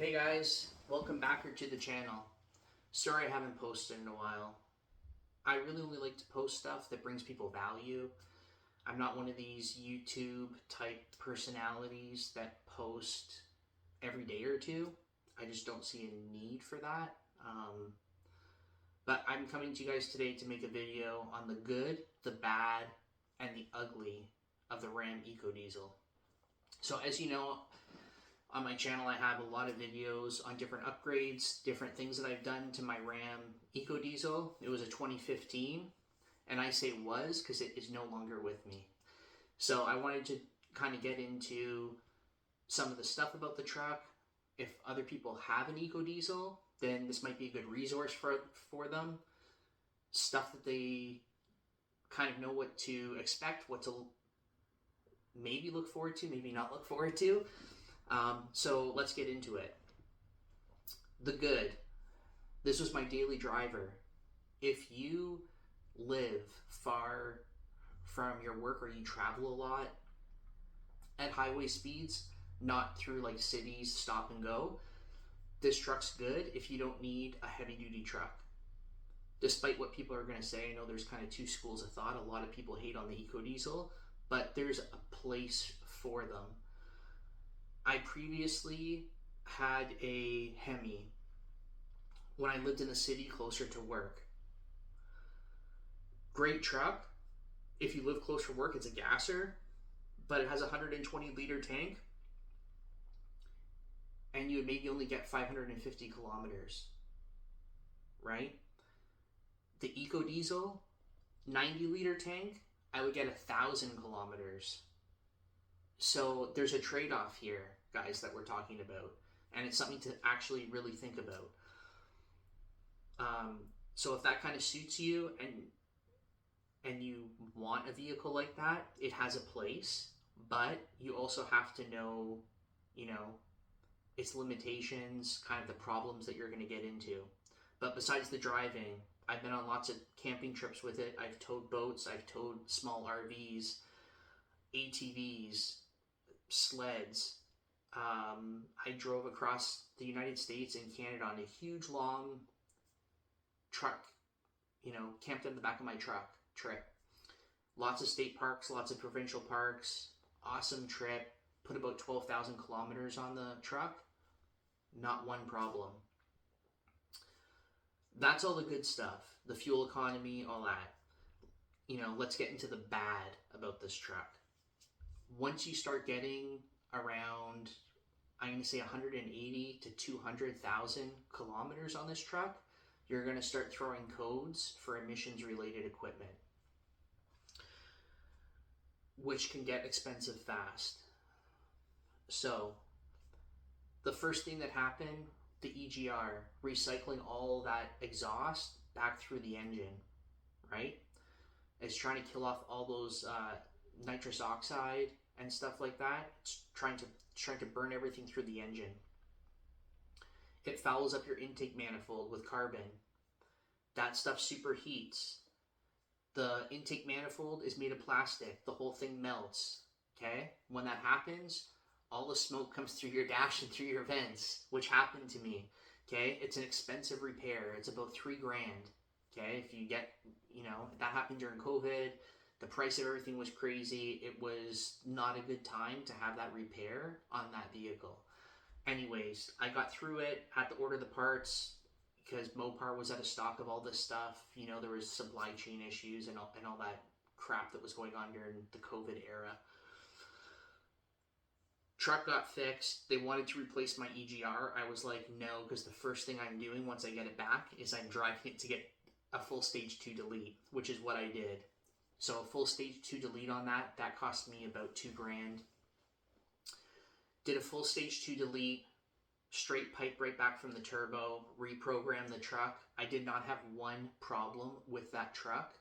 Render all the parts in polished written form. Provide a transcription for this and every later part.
Hey guys, welcome back here to the channel. Sorry I haven't posted in a while. I really only like to post stuff that brings people value. I'm not one of these YouTube type personalities that post every day or two. I just don't see a need for that. But I'm coming to you guys today to make a video on the good, the bad, and the ugly of the Ram EcoDiesel. So as you know, on my channel, I have a lot of videos on different upgrades, different things that I've done to my Ram EcoDiesel. It was a 2015, and I say was because it is no longer with me. So I wanted to kind of get into some of the stuff about the truck. If other people have an EcoDiesel, then this might be a good resource for them. Stuff that they kind of know what to expect, what to maybe look forward to, maybe not look forward to. So let's get into it. The good. This was my daily driver. If you live far from your work or you travel a lot at highway speeds, not through like cities, stop and go, this truck's good if you don't need a heavy duty truck. Despite what people are going to say, I know there's kind of two schools of thought. A lot of people hate on the EcoDiesel, but there's a place for them. I previously had a Hemi when I lived in the city closer to work. Great truck. If you live close to work, it's a gasser, but it has a 120 liter tank, and you would maybe only get 550 kilometers, right? The EcoDiesel, 90 liter tank, I would get 1,000 kilometers. So there's a trade-off here, guys, that we're talking about, and it's something to actually really think about. So if that kind of suits you and you want a vehicle like that, it has a place, but you also have to know, its limitations, kind of the problems that you're going to get into. But besides the driving, I've been on lots of camping trips with it. I've towed boats, I've towed small RVs, ATVs, sleds. I drove across the United States and Canada on a huge long truck, camped in the back of my truck trip. Lots of state parks, lots of provincial parks. Awesome trip. Put about 12,000 kilometers on the truck. Not one problem. That's all the good stuff. The fuel economy, all that. Let's get into the bad about this truck. Once you start getting around, I'm going to say 180 to 200,000 kilometers on this truck, you're going to start throwing codes for emissions related equipment, which can get expensive fast. So the first thing that happened, the EGR, recycling all that exhaust back through the engine, right? It's trying to kill off all those nitrous oxide and stuff like that. It's trying to burn everything through the engine. It fouls up your intake manifold with carbon. That stuff superheats. The intake manifold is made of plastic. The whole thing melts, okay? When that happens, all the smoke comes through your dash and through your vents, which happened to me, okay? It's an expensive repair. It's about $3,000, okay? If you get, that happened during COVID. The price of everything was crazy. It was not a good time to have that repair on that vehicle. Anyways, I got through it, had to order the parts because Mopar was out of stock of all this stuff. There was supply chain issues and all that crap that was going on during the COVID era. Truck got fixed. They wanted to replace my EGR. I was like, no, because the first thing I'm doing once I get it back is I'm driving it to get a full stage 2 delete, which is what I did. So a full stage 2 delete on that cost me about $2,000. Did a full stage 2 delete, straight pipe right back from the turbo, reprogrammed the truck. I did not have one problem with that truck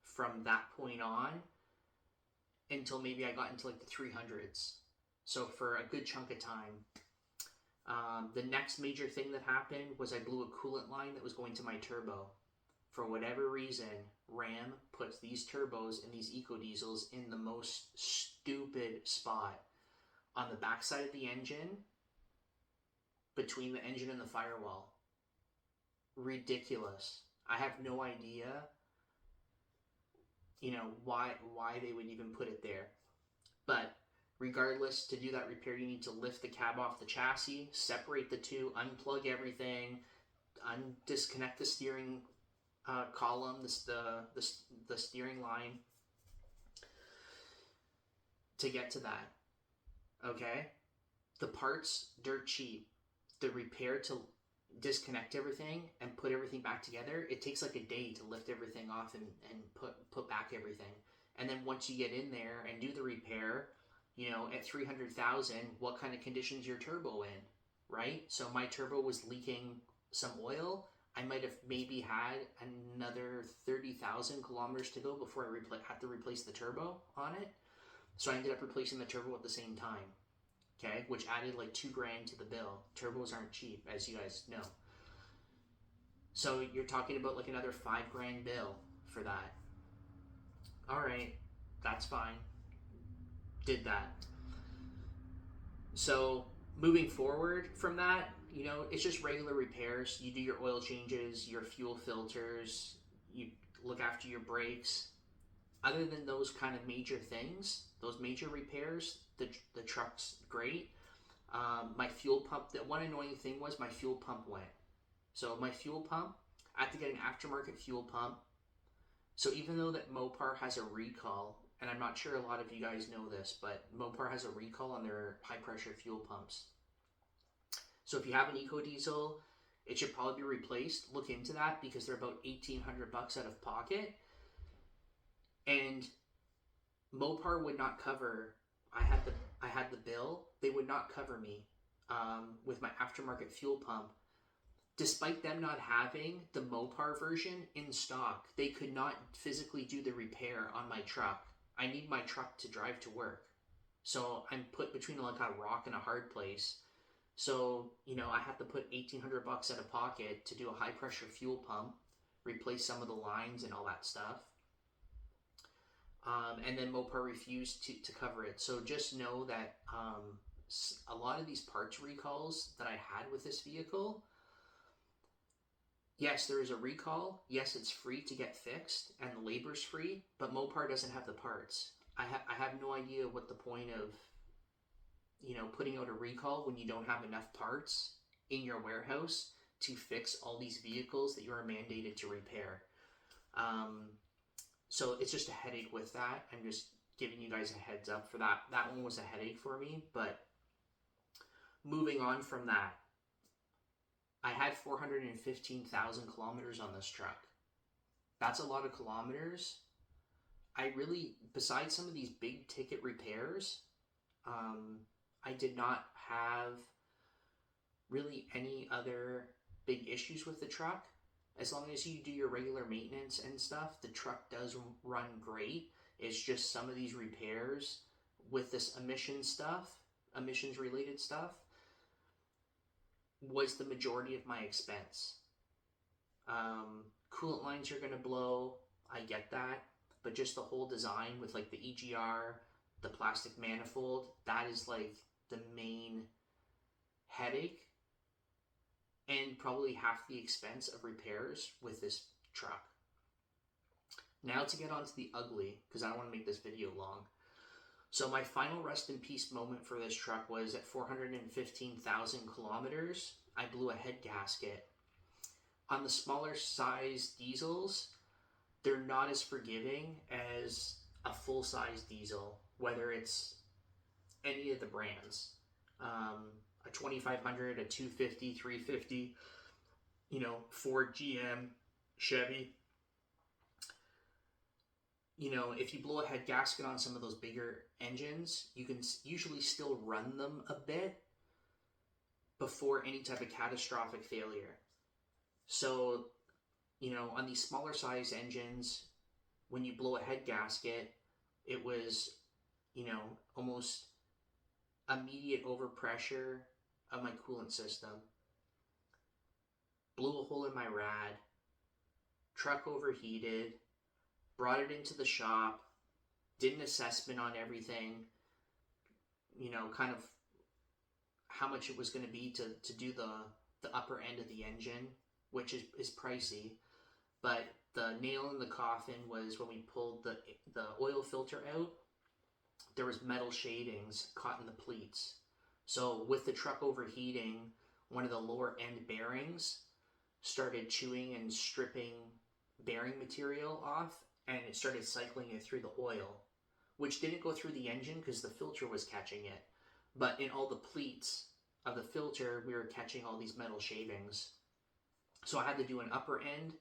from that point on until maybe I got into like the 300s. So for a good chunk of time. The next major thing that happened was I blew a coolant line that was going to my turbo. For whatever reason, Ram puts these turbos and these EcoDiesels in the most stupid spot. On the backside of the engine, between the engine and the firewall. Ridiculous. I have no idea, why they would even put it there. But regardless, to do that repair, you need to lift the cab off the chassis, separate the two, unplug everything, disconnect the steering column, the steering line, to get to that. Okay? The parts, dirt cheap. The repair to disconnect everything and put everything back together, it takes like a day to lift everything off and put back everything. And then once you get in there and do the repair, at 300,000, what kind of conditions your turbo in, right? So my turbo was leaking some oil. I might have maybe had another 30,000 kilometers to go before I had to replace the turbo on it. So I ended up replacing the turbo at the same time, okay? Which added like $2,000 to the bill. Turbos aren't cheap, as you guys know. So you're talking about like another $5,000 bill for that. All right, that's fine. Did that. So moving forward from that, it's just regular repairs. You do your oil changes, your fuel filters, you look after your brakes. Other than those kind of major things, those major repairs, the truck's great. My fuel pump, the one annoying thing was my fuel pump went. So my fuel pump, I had to get an aftermarket fuel pump. So even though that Mopar has a recall, and I'm not sure a lot of you guys know this, but Mopar has a recall on their high pressure fuel pumps. So if you have an EcoDiesel, it should probably be replaced. Look into that because they're about $1,800 out of pocket. And Mopar would not cover. I had the bill. They would not cover me with my aftermarket fuel pump. Despite them not having the Mopar version in stock, they could not physically do the repair on my truck. I need my truck to drive to work. So I'm put between like a rock and a hard place. So, I have to put $1,800 out of pocket to do a high pressure fuel pump, replace some of the lines and all that stuff. And then Mopar refused to cover it. So just know that a lot of these parts recalls that I had with this vehicle, yes, there is a recall. Yes, it's free to get fixed and the labor's free, but Mopar doesn't have the parts. I have no idea what the point of, putting out a recall when you don't have enough parts in your warehouse to fix all these vehicles that you are mandated to repair. So it's just a headache with that. I'm just giving you guys a heads up for that. That one was a headache for me, but moving on from that, I had 415,000 kilometers on this truck. That's a lot of kilometers. I really, besides some of these big ticket repairs, I did not have really any other big issues with the truck. As long as you do your regular maintenance and stuff, the truck does run great. It's just some of these repairs with this emissions related stuff, was the majority of my expense. Coolant lines are going to blow. I get that. But just the whole design with like the EGR, the plastic manifold, that is like the main headache and probably half the expense of repairs with this truck. Now to get on to the ugly, because I don't want to make this video long. So my final rest in peace moment for this truck was at 415,000 kilometers. I blew a head gasket. On the smaller size diesels, they're not as forgiving as a full size diesel, whether it's any of the brands. A 2500, a 250, 350, Ford, GM, Chevy. If you blow a head gasket on some of those bigger engines, you can usually still run them a bit before any type of catastrophic failure. So, on these smaller size engines, when you blow a head gasket, it was, almost immediate overpressure of my coolant system. Blew a hole in my rad, truck overheated, brought it into the shop, did an assessment on everything, kind of how much it was going to be to do the upper end of the engine, which is pricey. But the nail in the coffin was when we pulled the oil filter out, there was metal shavings caught in the pleats. So with the truck overheating, one of the lower end bearings started chewing and stripping bearing material off, and it started cycling it through the oil, which didn't go through the engine because the filter was catching it. But in all the pleats of the filter, we were catching all these metal shavings. So I had to do an upper end,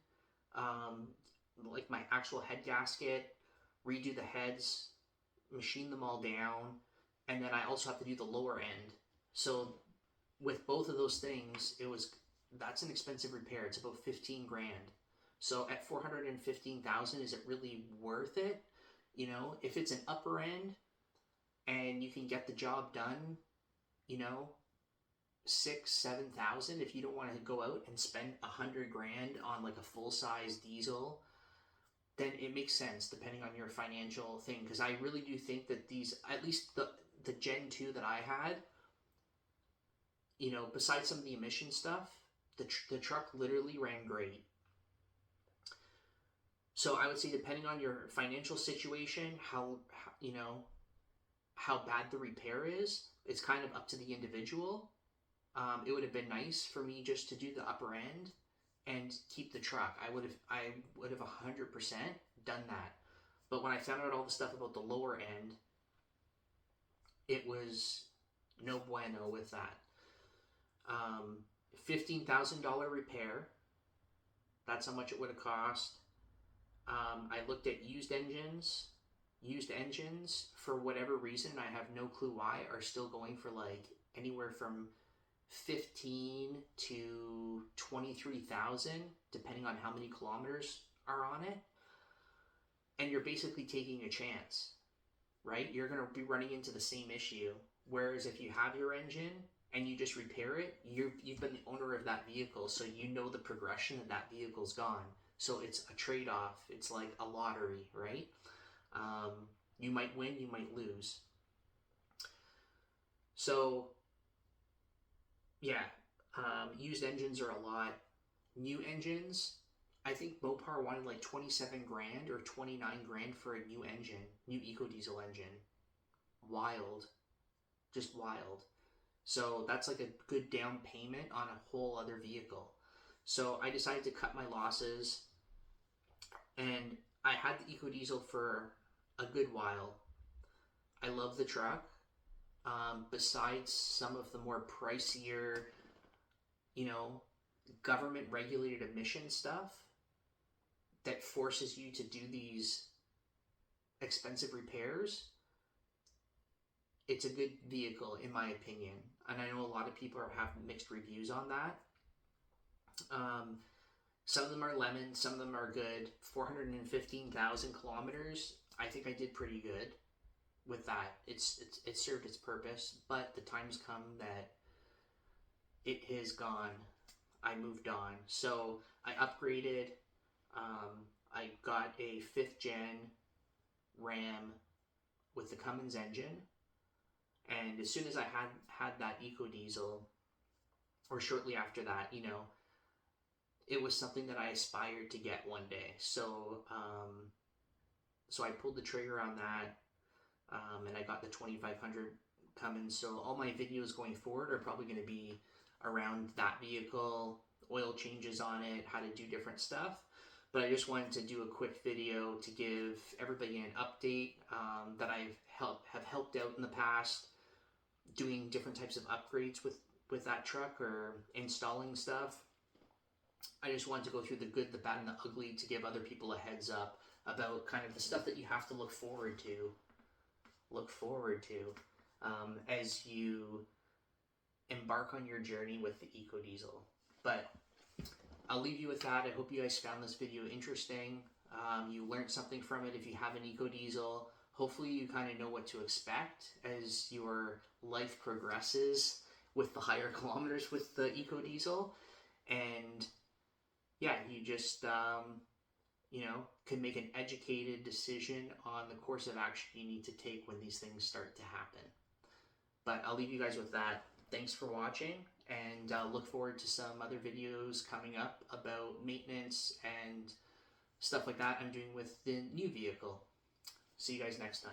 like my actual head gasket, redo the heads, machine them all down, and then I also have to do the lower end. So with both of those things, that's an expensive repair. It's about 15 grand. So at 415,000, is it really worth it? You know, if it's an upper end and you can get the job done, you know, 6,000-7,000, if you don't want to go out and spend 100 grand on like a full-size diesel, then it makes sense depending on your financial thing. Because I really do think that these, at least the Gen 2 that I had, you know, besides some of the emission stuff, the truck literally ran great. So I would say, depending on your financial situation, how you know, how bad the repair is, it's kind of up to the individual. It would have been nice for me just to do the upper end and keep the truck. I would have 100% done that. But when I found out all the stuff about the lower end, it was no bueno with that. $15,000 repair. That's how much it would have cost. I looked at used engines. Used engines, for whatever reason, I have no clue why, are still going for like anywhere from 15 to 23,000, depending on how many kilometers are on it. And you're basically taking a chance, right? You're going to be running into the same issue. Whereas if you have your engine and you just repair it, you've been the owner of that vehicle, so you know the progression that vehicle's gone. So it's a trade-off. It's like a lottery, right? You might win, you might lose. So, yeah, used engines are a lot. New engines, I think Mopar wanted like 27 grand or 29 grand for a new engine, new EcoDiesel engine. Wild. Just wild. So that's like a good down payment on a whole other vehicle. So I decided to cut my losses, and I had the EcoDiesel for a good while. I love the truck. Besides some of the more pricier, you know, government regulated emission stuff that forces you to do these expensive repairs, it's a good vehicle in my opinion. And I know a lot of people have mixed reviews on that. Some of them are lemon, some of them are good. 415,000 kilometers, I think I did pretty good with that. It served its purpose, but the time's come that it has gone. I moved on. So I upgraded. I got a 5th gen Ram with the Cummins engine. And as soon as I had that EcoDiesel, or shortly after that, you know, it was something that I aspired to get one day. So so I pulled the trigger on that, and I got the 2500 Cummins. So all my videos going forward are probably going to be around that vehicle, oil changes on it, how to do different stuff. But I just wanted to do a quick video to give everybody an update that have helped out in the past, doing different types of upgrades with that truck or installing stuff. I just wanted to go through the good, the bad, and the ugly to give other people a heads up about kind of the stuff that you have to look forward to as you embark on your journey with the EcoDiesel. But I'll leave you with that. I hope you guys found this video interesting. You learned something from it if you have an EcoDiesel. Hopefully you kind of know what to expect as your life progresses with the higher kilometers with the EcoDiesel. And yeah, you just, you know, can make an educated decision on the course of action you need to take when these things start to happen. But I'll leave you guys with that. thanks for watching, and look forward to some other videos coming up about maintenance and stuff like that I'm doing with the new vehicle. See you guys next time.